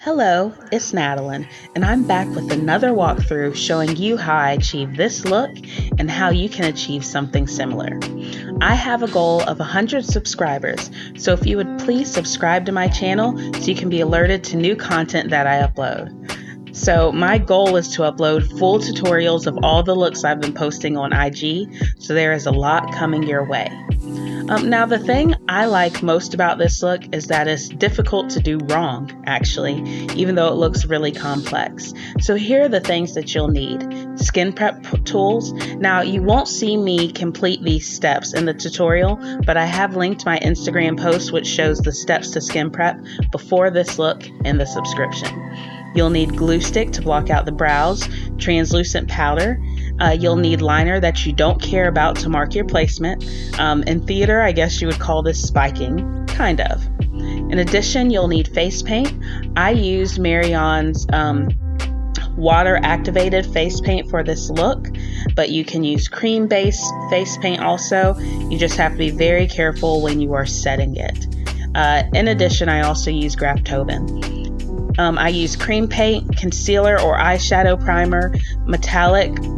Hello, it's Madeline, and I'm back with another walkthrough showing you how I achieved this look and how you can achieve something similar. I have a goal of 100 subscribers, so if you would please subscribe to my channel so you can be alerted to new content that I upload. So my goal is to upload full tutorials of all the looks I've been posting on IG, so there is a lot coming your way. Now the thing I like most about this look is that it's difficult to do wrong, actually, even though it looks really complex. So here are the things that you'll need. Skin prep tools. Now you won't see me complete these steps in the tutorial, but I have linked my Instagram post which shows the steps to skin prep before this look in the subscription. You'll need glue stick to block out the brows, translucent powder. You'll need liner that you don't care about to mark your placement. In theater, I guess you would call this spiking, kind of. In addition, you'll need face paint. I used Marion's water-activated face paint for this look, but you can use cream-based face paint also. You just have to be very careful when you are setting it. In addition, I also use Graf Tobin. I use cream paint, concealer or eyeshadow primer,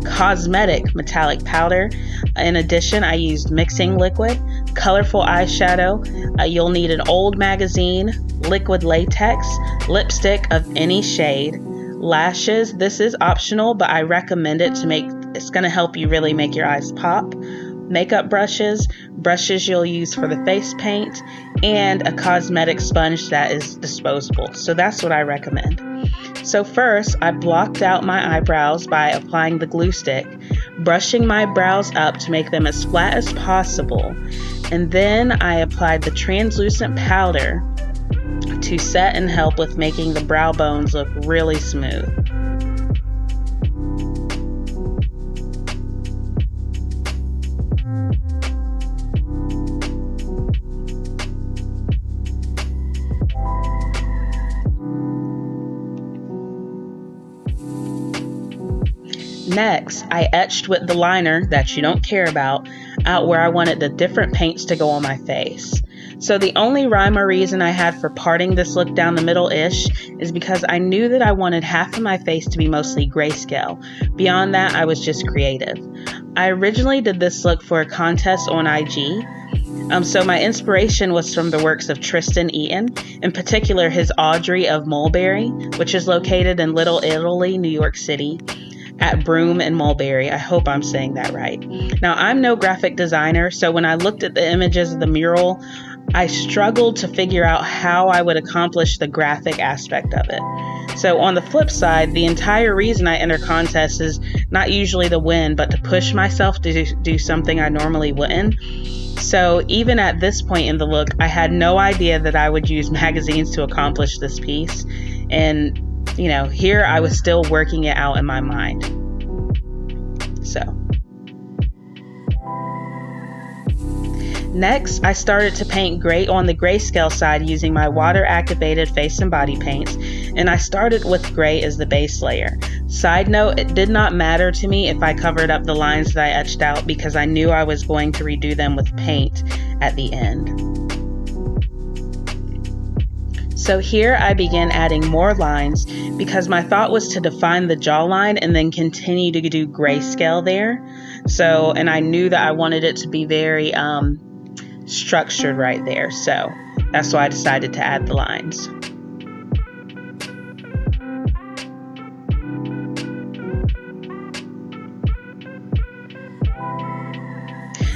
cosmetic metallic powder. In addition, I used mixing liquid, colorful eyeshadow. You'll need an old magazine, liquid latex, lipstick of any shade, lashes. This is optional, but I recommend it it's going to help you really make your eyes pop. Makeup brushes you'll use for the face paint, and a cosmetic sponge that is disposable. So that's what I recommend. So first, I blocked out my eyebrows by applying the glue stick, brushing my brows up to make them as flat as possible, and then I applied the translucent powder to set and help with making the brow bones look really smooth. Next, I etched with the liner that you don't care about out where I wanted the different paints to go on my face. So the only rhyme or reason I had for parting this look down the middle-ish is because I knew that I wanted half of my face to be mostly grayscale. Beyond that, I was just creative. I originally did this look for a contest on IG. So my inspiration was from the works of Tristan Eaton, in particular his Audrey of Mulberry, which is located in Little Italy, New York City, at Broome and Mulberry. I hope I'm saying that right. Now, I'm no graphic designer, so when I looked at the images of the mural, I struggled to figure out how I would accomplish the graphic aspect of it. So on the flip side, the entire reason I enter contests is not usually to win, but to push myself to do something I normally wouldn't. So even at this point in the look, I had no idea that I would use magazines to accomplish this piece. And here I was still working it out in my mind. Next, I started to paint gray on the grayscale side using my water-activated face and body paints, and I started with gray as the base layer. Side note, it did not matter to me if I covered up the lines that I etched out because I knew I was going to redo them with paint at the end. So here I began adding more lines because my thought was to define the jawline and then continue to do grayscale there. And I knew that I wanted it to be very structured right there. So that's why I decided to add the lines.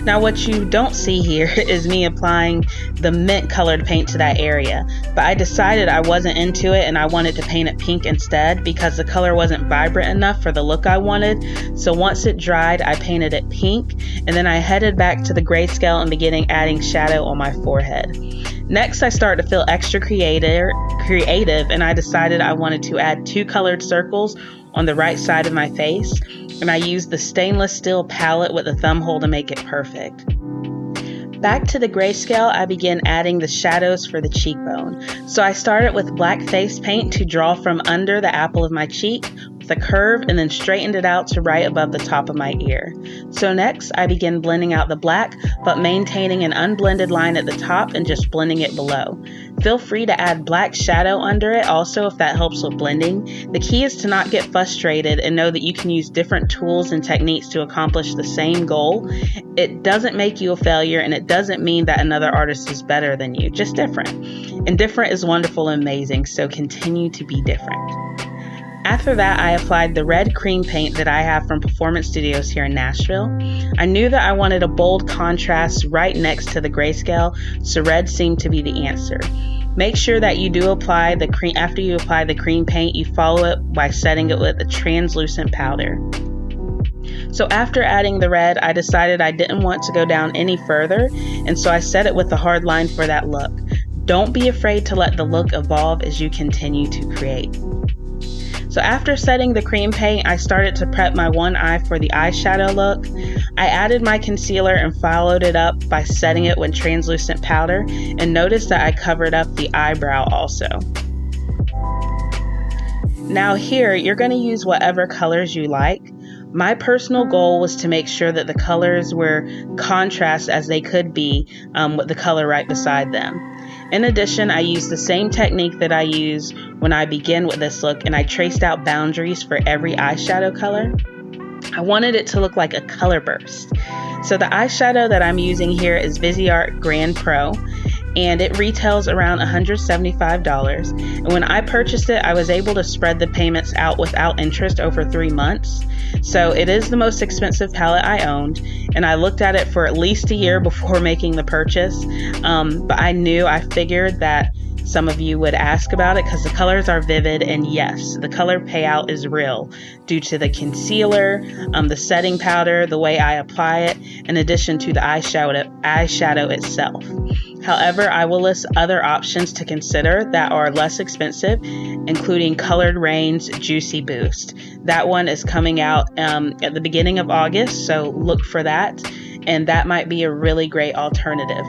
Now what you don't see here is me applying the mint colored paint to that area, but I decided I wasn't into it and I wanted to paint it pink instead because the color wasn't vibrant enough for the look I wanted. So once it dried, I painted it pink, and then I headed back to the grayscale and began adding shadow on my forehead. Next, I started to feel extra creative, and I decided I wanted to add 2 colored circles on the right side of my face, and I used the stainless steel palette with the thumb hole to make it perfect. Back to the grayscale, I began adding the shadows for the cheekbone. So I started with black face paint to draw from under the apple of my cheek, with a curve and then straightened it out to right above the top of my ear. So next, I begin blending out the black, but maintaining an unblended line at the top and just blending it below. Feel free to add black shadow under it also if that helps with blending. The key is to not get frustrated and know that you can use different tools and techniques to accomplish the same goal. It doesn't make you a failure, and it doesn't mean that another artist is better than you, just different. And different is wonderful and amazing, so continue to be different. After that, I applied the red cream paint that I have from Performance Studios here in Nashville. I knew that I wanted a bold contrast right next to the grayscale, so red seemed to be the answer. Make sure that you do apply the cream. After you apply the cream paint, you follow it by setting it with a translucent powder. So after adding the red, I decided I didn't want to go down any further, and so I set it with a hard line for that look. Don't be afraid to let the look evolve as you continue to create. So after setting the cream paint, I started to prep my one eye for the eyeshadow look. I added my concealer and followed it up by setting it with translucent powder, and notice that I covered up the eyebrow also. Now here, you're going to use whatever colors you like. My personal goal was to make sure that the colors were contrast as they could be with the color right beside them. In addition, I used the same technique that I use when I begin with this look, and I traced out boundaries for every eyeshadow color. I wanted it to look like a color burst. So the eyeshadow that I'm using here is Viseart Grand Pro, and it retails around $175. And when I purchased it, I was able to spread the payments out without interest over 3 months. So it is the most expensive palette I owned, and I looked at it for at least a year before making the purchase. But I figured that some of you would ask about it because the colors are vivid, and yes, the color payout is real due to the concealer, the setting powder, the way I apply it, in addition to the eyeshadow itself. However, I will list other options to consider that are less expensive, including Colored Rain's Juicy Boost. That one is coming out at the beginning of August, so look for that, and that might be a really great alternative.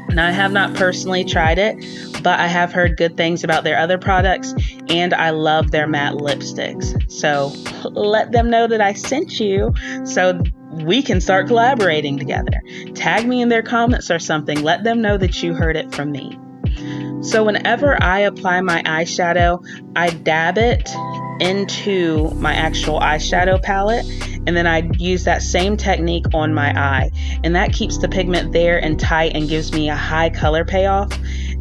Now, I have not personally tried it, but I have heard good things about their other products, and I love their matte lipsticks. So let them know that I sent you so we can start collaborating together. Tag me in their comments or something. Let them know that you heard it from me. So whenever I apply my eyeshadow, I dab it into my actual eyeshadow palette, and then I use that same technique on my eye, and that keeps the pigment there and tight and gives me a high color payoff.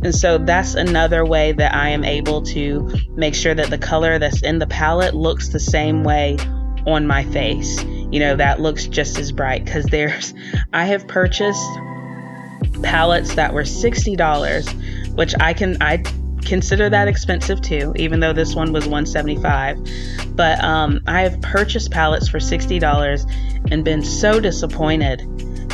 And so that's another way that I am able to make sure that the color that's in the palette looks the same way on my face. You know, that looks just as bright, because I have purchased palettes that were $60, which I consider that expensive too, even though this one was $175. But I have purchased palettes for $60 and been so disappointed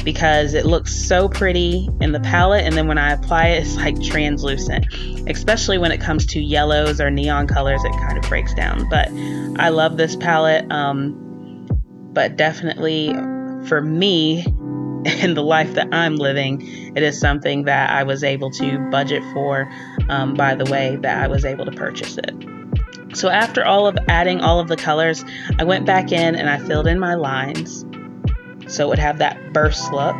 because it looks so pretty in the palette, and then when I apply it, it's like translucent. Especially when it comes to yellows or neon colors, it kind of breaks down. But I love this palette, but definitely for me, in the life that I'm living, it is something that I was able to budget for by the way that I was able to purchase it. So after adding all of the colors, I went back in and I filled in my lines so it would have that burst look.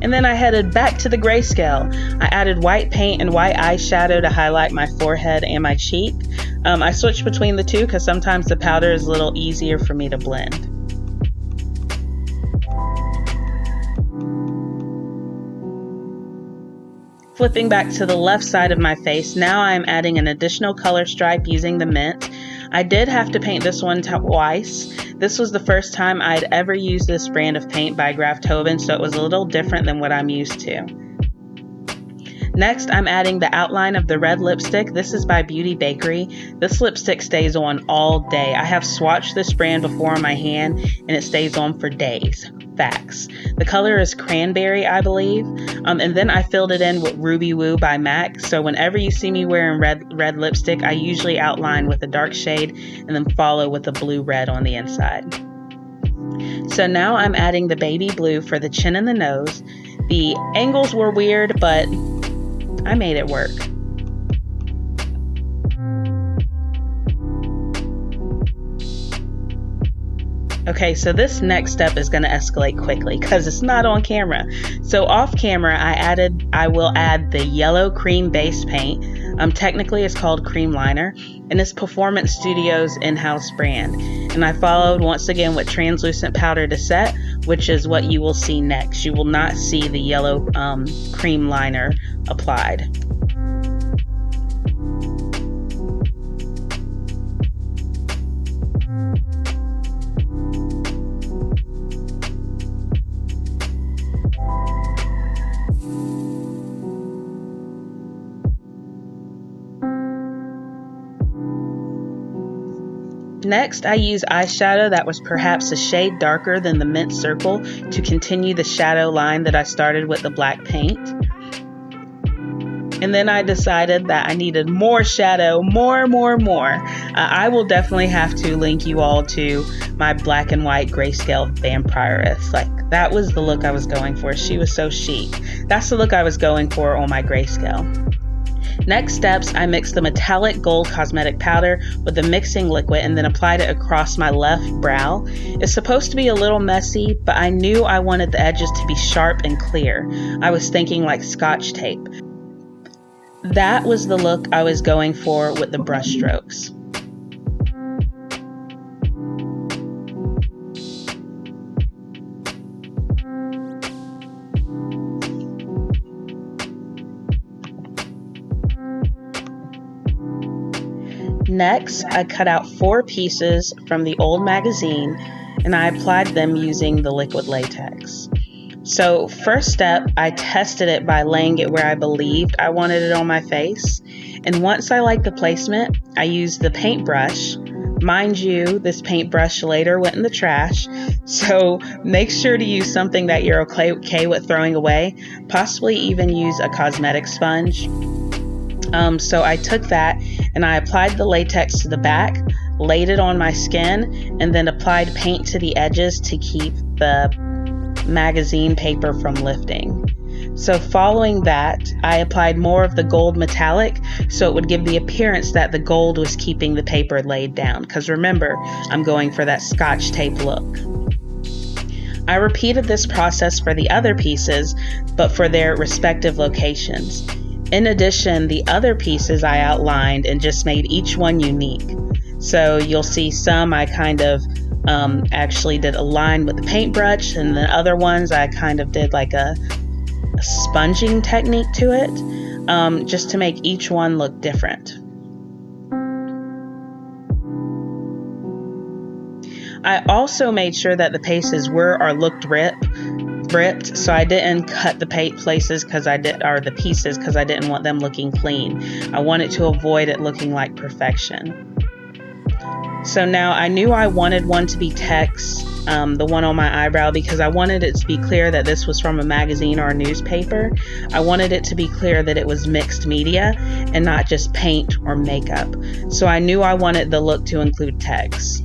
And then I headed back to the grayscale. I added white paint and white eyeshadow to highlight my forehead and my cheek. I switched between the two because sometimes the powder is a little easier for me to blend. Flipping back to the left side of my face, now I'm adding an additional color stripe using the mint. I did have to paint this one twice. This was the first time I'd ever used this brand of paint by Graf Tobin, so it was a little different than what I'm used to. Next, I'm adding the outline of the red lipstick. This is by Beauty Bakery. This lipstick stays on all day. I have swatched this brand before on my hand, and it stays on for days. Facts. The color is cranberry, I believe. And then I filled it in with Ruby Woo by MAC. So whenever you see me wearing red lipstick, I usually outline with a dark shade and then follow with a blue red on the inside. So now I'm adding the baby blue for the chin and the nose. The angles were weird, but I made it work. Okay, so this next step is going to escalate quickly because it's not on camera. So off camera, I will add the yellow cream base paint. Technically it's called Cream Liner, and it's Performance Studios in-house brand. And I followed once again with translucent powder to set, which is what you will see next. You will not see the yellow cream liner applied. Next, I used eyeshadow that was perhaps a shade darker than the mint circle to continue the shadow line that I started with the black paint. And then I decided that I needed more shadow, more. I will definitely have to link you all to my black and white grayscale vampiress. Like, that was the look I was going for. She was so chic. That's the look I was going for on my grayscale. Next steps, I mixed the metallic gold cosmetic powder with the mixing liquid and then applied it across my left brow. It's supposed to be a little messy, but I knew I wanted the edges to be sharp and clear. I was thinking like Scotch tape. That was the look I was going for with the brush strokes. Next, I cut out 4 pieces from the old magazine and I applied them using the liquid latex. So first step, I tested it by laying it where I believed I wanted it on my face. And once I liked the placement, I used the paintbrush. Mind you, this paintbrush later went in the trash. So make sure to use something that you're okay with throwing away. Possibly even use a cosmetic sponge. So I took that and I applied the latex to the back, laid it on my skin, and then applied paint to the edges to keep the magazine paper from lifting. So following that, I applied more of the gold metallic so it would give the appearance that the gold was keeping the paper laid down. Because remember, I'm going for that Scotch tape look. I repeated this process for the other pieces, but for their respective locations. In addition, the other pieces I outlined and just made each one unique. So you'll see some I kind of actually did a line with the paintbrush, and the other ones I kind of did like a sponging technique to it, just to make each one look different. I also made sure that the pieces were or looked ripped, so I didn't cut the places the pieces because I didn't want them looking clean. I wanted to avoid it looking like perfection. So now I knew I wanted one to be text, the one on my eyebrow, because I wanted it to be clear that this was from a magazine or a newspaper. I wanted it to be clear that it was mixed media and not just paint or makeup. So I knew I wanted the look to include text.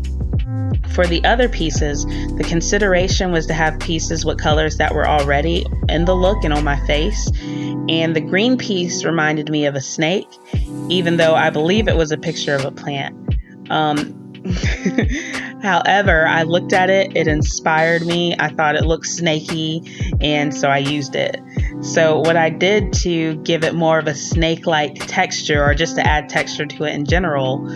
For the other pieces, the consideration was to have pieces with colors that were already in the look and on my face. And the green piece reminded me of a snake, even though I believe it was a picture of a plant. However, I looked at it, it inspired me. I thought it looked snaky, and so I used it. So what I did to give it more of a snake-like texture, or just to add texture to it in general,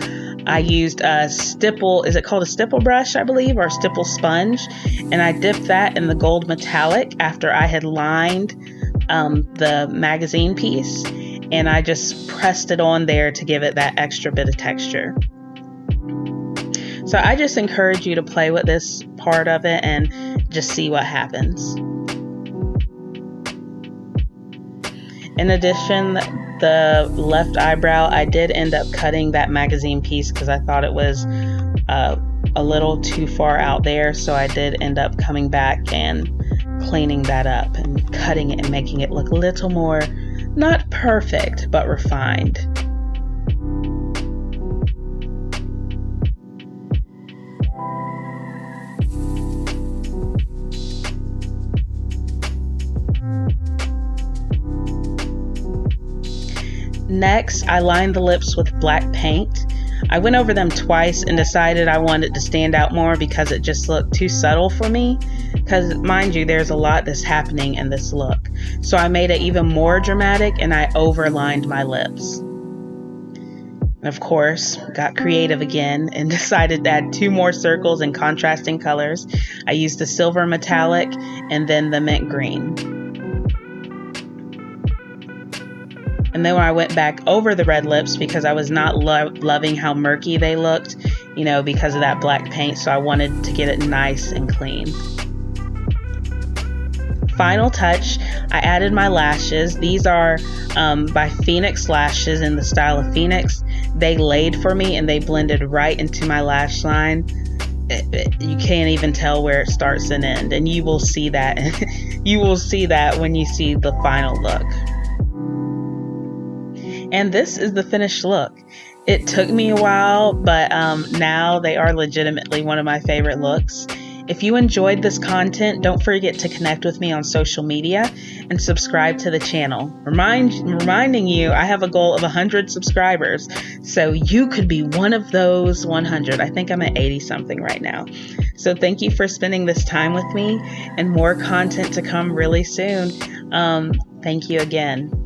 I used a stipple, is it called a stipple brush, I believe, or a stipple sponge? And I dipped that in the gold metallic after I had lined the magazine piece, and I just pressed it on there to give it that extra bit of texture. So I just encourage you to play with this part of it and just see what happens. In addition, the left eyebrow, I did end up cutting that magazine piece because I thought it was a little too far out there. So I did end up coming back and cleaning that up and cutting it and making it look a little more, not perfect, but refined. Next, I lined the lips with black paint. I went over them twice and decided I wanted to stand out more because it just looked too subtle for me. Because, mind you, there's a lot that's happening in this look. So I made it even more dramatic and I overlined my lips. Of course, got creative again and decided to add 2 more circles in contrasting colors. I used the silver metallic and then the mint green. And then when I went back over the red lips because I was not loving how murky they looked, because of that black paint, so I wanted to get it nice and clean. Final touch, I added my lashes. These are by Phoenix Lashes in the style of Phoenix. They laid for me and they blended right into my lash line. You can't even tell where it starts and ends, and you will see that. You will see that when you see the final look. And this is the finished look. It took me a while, but now they are legitimately one of my favorite looks. If you enjoyed this content, don't forget to connect with me on social media and subscribe to the channel. Reminding you, I have a goal of 100 subscribers, so you could be one of those 100. I think I'm at 80 something right now. So thank you for spending this time with me, and more content to come really soon. Thank you again.